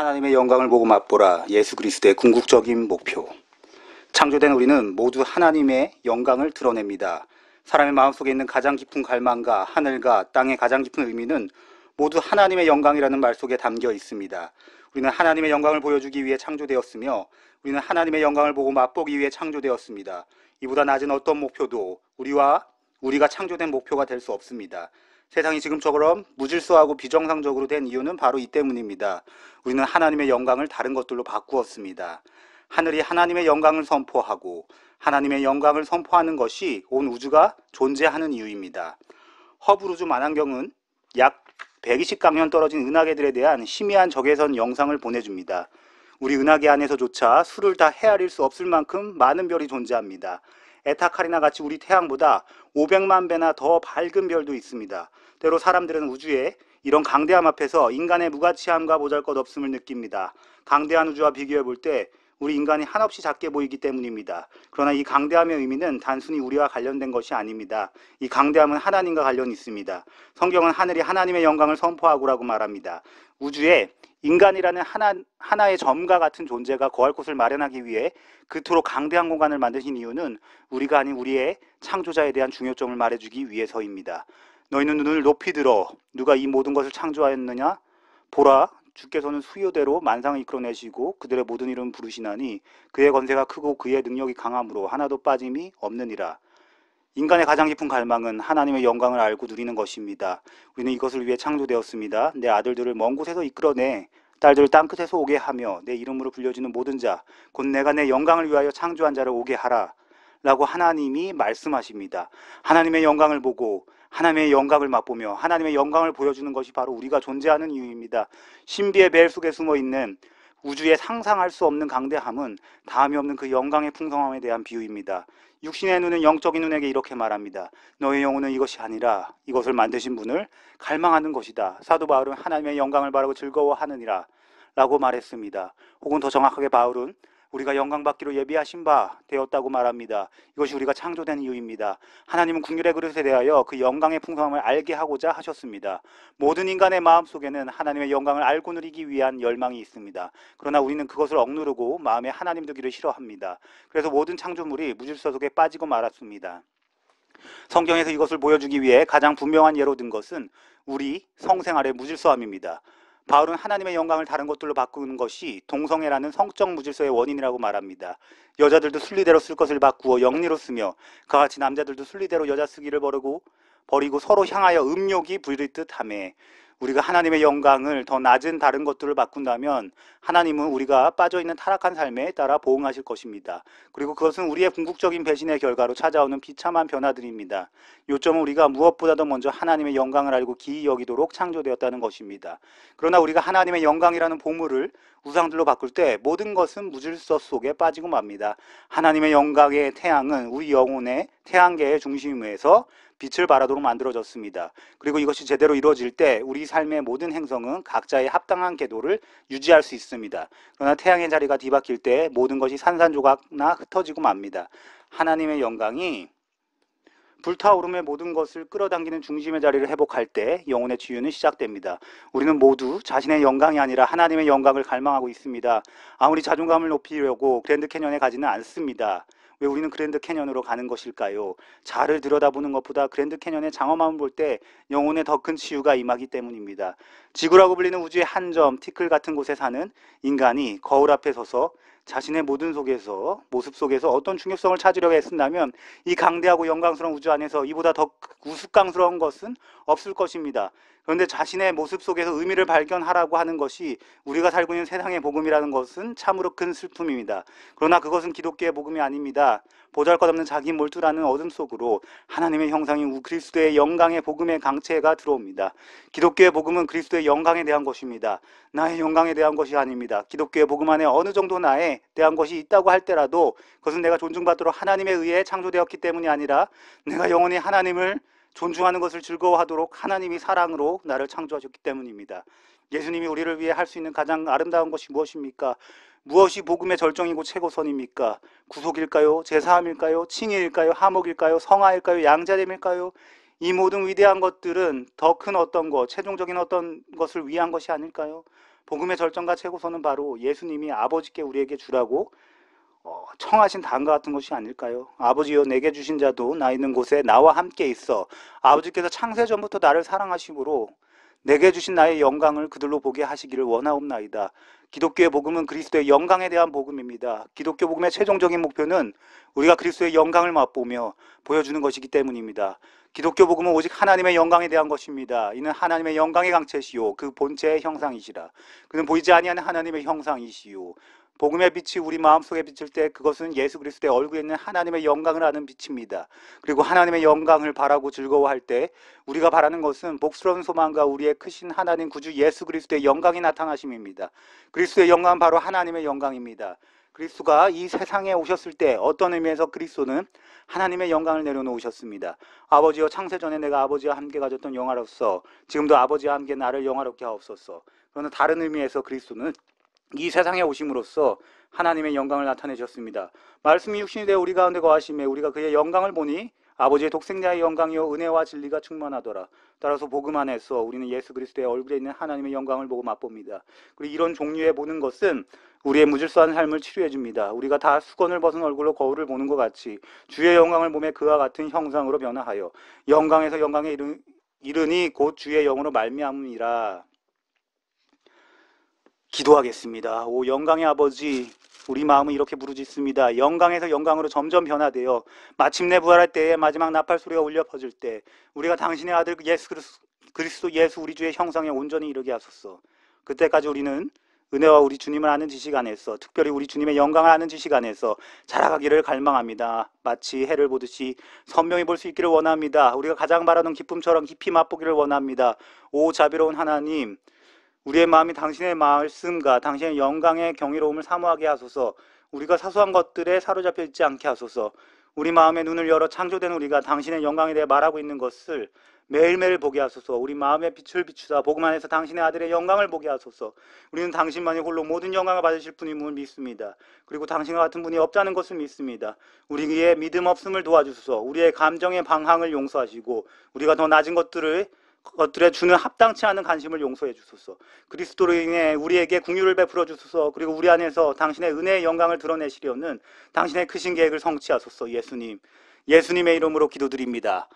하나님의 영광을 보고 맛보라. 예수 그리스도의 궁극적인 목표. 창조된 우리는 모두 하나님의 영광을 드러냅니다. 사람의 마음속에 있는 가장 깊은 갈망과 하늘과 땅의 가장 깊은 의미는 모두 하나님의 영광이라는 말 속에 담겨 있습니다. 우리는 하나님의 영광을 보여주기 위해 창조되었으며 우리는 하나님의 영광을 보고 맛보기 위해 창조되었습니다. 이보다 낮은 어떤 목표도 우리가 창조된 목표가 될 수 없습니다. 세상이 지금처럼 무질서하고 비정상적으로 된 이유는 바로 이 때문입니다. 우리는 하나님의 영광을 다른 것들로 바꾸었습니다. 하늘이 하나님의 영광을 선포하고 하나님의 영광을 선포하는 것이 온 우주가 존재하는 이유입니다. 허브루즈 만환경은 약 120강년 떨어진 은하계들에 대한 희미한 적외선 영상을 보내줍니다. 우리 은하계 안에서조차 수를 다 헤아릴 수 없을 만큼 많은 별이 존재합니다. 에타카리나 같이 우리 태양보다 500만 배나 더 밝은 별도 있습니다. 때로 사람들은 우주의 이런 강대함 앞에서 인간의 무가치함과 보잘것없음을 느낍니다. 강대한 우주와 비교해 볼 때 우리 인간이 한없이 작게 보이기 때문입니다. 그러나 이 강대함의 의미는 단순히 우리와 관련된 것이 아닙니다. 이 강대함은 하나님과 관련이 있습니다. 성경은 하늘이 하나님의 영광을 선포하고라고 말합니다. 우주에 인간이라는 하나의 점과 같은 존재가 거할 곳을 마련하기 위해 그토록 강대한 공간을 만드신 이유는 우리가 아닌 우리의 창조자에 대한 중요점을 말해주기 위해서입니다. 너희는 눈을 높이 들어 누가 이 모든 것을 창조하였느냐? 보라, 주께서는 수요대로 만상을 이끌어내시고 그들의 모든 이름 부르시나니 그의 권세가 크고 그의 능력이 강함으로 하나도 빠짐이 없느니라. 인간의 가장 깊은 갈망은 하나님의 영광을 알고 누리는 것입니다. 우리는 이것을 위해 창조되었습니다. 내 아들들을 먼 곳에서 이끌어내 딸들을 땅끝에서 오게 하며 내 이름으로 불려지는 모든 자 곧 내가 내 영광을 위하여 창조한 자를 오게 하라 라고 하나님이 말씀하십니다. 하나님의 영광을 보고 하나님의 영광을 맛보며 하나님의 영광을 보여주는 것이 바로 우리가 존재하는 이유입니다. 신비의 벨 속에 숨어있는 우주의 상상할 수 없는 강대함은 다함이 없는 그 영광의 풍성함에 대한 비유입니다. 육신의 눈은 영적인 눈에게 이렇게 말합니다. 너의 영혼은 이것이 아니라 이것을 만드신 분을 갈망하는 것이다. 사도 바울은 하나님의 영광을 바라고 즐거워하느니라 라고 말했습니다. 혹은 더 정확하게 바울은 우리가 영광받기로 예비하신 바 되었다고 말합니다. 이것이 우리가 창조된 이유입니다. 하나님은 긍휼의 그릇에 대하여 그 영광의 풍성함을 알게 하고자 하셨습니다. 모든 인간의 마음속에는 하나님의 영광을 알고 누리기 위한 열망이 있습니다. 그러나 우리는 그것을 억누르고 마음에 하나님 두기를 싫어합니다. 그래서 모든 창조물이 무질서 속에 빠지고 말았습니다. 성경에서 이것을 보여주기 위해 가장 분명한 예로 든 것은 우리 성생활의 무질서함입니다. 바울은 하나님의 영광을 다른 것들로 바꾸는 것이 동성애라는 성적 무질서의 원인이라고 말합니다. 여자들도 순리대로 쓸 것을 바꾸어 영리로 쓰며 그와 같이 남자들도 순리대로 여자 쓰기를 버리고 서로 향하여 음욕이 부릴 듯하며 우리가 하나님의 영광을 더 낮은 다른 것들을 바꾼다면 하나님은 우리가 빠져있는 타락한 삶에 따라 보응하실 것입니다. 그리고 그것은 우리의 궁극적인 배신의 결과로 찾아오는 비참한 변화들입니다. 요점은 우리가 무엇보다도 먼저 하나님의 영광을 알고 기이 여기도록 창조되었다는 것입니다. 그러나 우리가 하나님의 영광이라는 보물을 우상들로 바꿀 때 모든 것은 무질서 속에 빠지고 맙니다. 하나님의 영광의 태양은 우리 영혼의 태양계의 중심에서 빛을 발하도록 만들어졌습니다. 그리고 이것이 제대로 이루어질 때 우리 삶의 모든 행성은 각자의 합당한 궤도를 유지할 수 있습니다. 그러나 태양의 자리가 뒤바뀔 때 모든 것이 산산조각나 흩어지고 맙니다. 하나님의 영광이 불타오름의 모든 것을 끌어당기는 중심의 자리를 회복할 때 영혼의 치유는 시작됩니다. 우리는 모두 자신의 영광이 아니라 하나님의 영광을 갈망하고 있습니다. 아무리 자존감을 높이려고 그랜드 캐년에 가지는 않습니다. 왜 우리는 그랜드 캐년으로 가는 것일까요? 자를 들여다보는 것보다 그랜드 캐년의 장엄함을 볼 때 영혼의 더 큰 치유가 임하기 때문입니다. 지구라고 불리는 우주의 한 점, 티끌 같은 곳에 사는 인간이 거울 앞에 서서 자신의 모든 모습 속에서 어떤 중요성을 찾으려고 애쓴다면 이 강대하고 영광스러운 우주 안에서 이보다 더 우스꽝스러운 것은 없을 것입니다. 그런데 자신의 모습 속에서 의미를 발견하라고 하는 것이 우리가 살고 있는 세상의 복음이라는 것은 참으로 큰 슬픔입니다. 그러나 그것은 기독교의 복음이 아닙니다. 보잘것없는 자기 몰두라는 어둠 속으로 하나님의 형상인 그리스도의 영광의 복음의 강체가 들어옵니다. 기독교의 복음은 그리스도의 영광에 대한 것입니다. 나의 영광에 대한 것이 아닙니다. 기독교의 복음 안에 어느 정도 나에 대한 것이 있다고 할 때라도 그것은 내가 존중받도록 하나님에 의해 창조되었기 때문이 아니라 내가 영원히 하나님을 존중하는 것을 즐거워하도록 하나님이 사랑으로 나를 창조하셨기 때문입니다. 예수님이 우리를 위해 할 수 있는 가장 아름다운 것이 무엇입니까? 무엇이 복음의 절정이고 최고선입니까? 구속일까요? 제사함일까요? 칭의일까요? 하목일까요? 성화일까요? 양자됨일까요? 이 모든 위대한 것들은 더 큰 어떤 것, 최종적인 어떤 것을 위한 것이 아닐까요? 복음의 절정과 최고선은 바로 예수님이 아버지께 우리에게 주라고 청하신 다음과 같은 것이 아닐까요? 아버지여 내게 주신 자도 나 있는 곳에 나와 함께 있어. 아버지께서 창세전부터 나를 사랑하심으로 내게 주신 나의 영광을 그들로 보게 하시기를 원하옵나이다. 기독교의 복음은 그리스도의 영광에 대한 복음입니다. 기독교 복음의 최종적인 목표는 우리가 그리스도의 영광을 맛보며 보여주는 것이기 때문입니다. 기독교 복음은 오직 하나님의 영광에 대한 것입니다. 이는 하나님의 영광의 강체시요 그 본체의 형상이시라. 그는 보이지 아니하는 하나님의 형상이시요 복음의 빛이 우리 마음속에 비칠 때 그것은 예수 그리스도의 얼굴에 있는 하나님의 영광을 아는 빛입니다. 그리고 하나님의 영광을 바라고 즐거워할 때 우리가 바라는 것은 복스러운 소망과 우리의 크신 하나님 구주 예수 그리스도의 영광이 나타나심입니다. 그리스도의 영광은 바로 하나님의 영광입니다. 그리스도가 이 세상에 오셨을 때 어떤 의미에서 그리스도는 하나님의 영광을 내려놓으셨습니다. 아버지여 창세전에 내가 아버지와 함께 가졌던 영화로서 지금도 아버지와 함께 나를 영화롭게 하옵소서. 그러나 다른 의미에서 그리스도는 이 세상에 오심으로써 하나님의 영광을 나타내셨습니다. 말씀이 육신이 되어 우리 가운데 거하심에 우리가 그의 영광을 보니 아버지의 독생자의 영광이요 은혜와 진리가 충만하더라. 따라서 복음 안에서 우리는 예수 그리스도의 얼굴에 있는 하나님의 영광을 보고 맛봅니다. 그리고 이런 종류의 보는 것은 우리의 무질서한 삶을 치료해 줍니다. 우리가 다 수건을 벗은 얼굴로 거울을 보는 것 같이 주의 영광을 보며 그와 같은 형상으로 변화하여 영광에서 영광에 이르니 곧 주의 영으로 말미암으니라. 기도하겠습니다. 오 영광의 아버지, 우리 마음은 이렇게 부르짖습니다. 영광에서 영광으로 점점 변화되어 마침내 부활할 때에 마지막 나팔 소리가 울려 퍼질 때 우리가 당신의 아들 그리스도 예수 우리 주의 형상에 온전히 이르게 하소서. 그때까지 우리는 은혜와 우리 주님을 아는 지식 안에서, 특별히 우리 주님의 영광을 아는 지식 안에서 자라가기를 갈망합니다. 마치 해를 보듯이 선명히 볼 수 있기를 원합니다. 우리가 가장 바라는 기쁨처럼 깊이 맛보기를 원합니다. 오 자비로운 하나님, 우리의 마음이 당신의 말씀과 당신의 영광의 경이로움을 사모하게 하소서. 우리가 사소한 것들에 사로잡혀 있지 않게 하소서. 우리 마음의 눈을 열어 창조된 우리가 당신의 영광에 대해 말하고 있는 것을 매일매일 보게 하소서. 우리 마음의 빛을 비추사 복음 안에서 당신의 아들의 영광을 보게 하소서. 우리는 당신만이 홀로 모든 영광을 받으실 분임을 믿습니다. 그리고 당신과 같은 분이 없다는 것을 믿습니다. 우리의 믿음 없음을 도와주소서. 우리의 감정의 방황을 용서하시고 우리가 더 낮은 것들에 주는 합당치 않은 관심을 용서해 주소서. 그리스도로 인해 우리에게 긍휼을 베풀어 주소서. 그리고 우리 안에서 당신의 은혜의 영광을 드러내시려는 당신의 크신 계획을 성취하소서. 예수님의 이름으로 기도드립니다.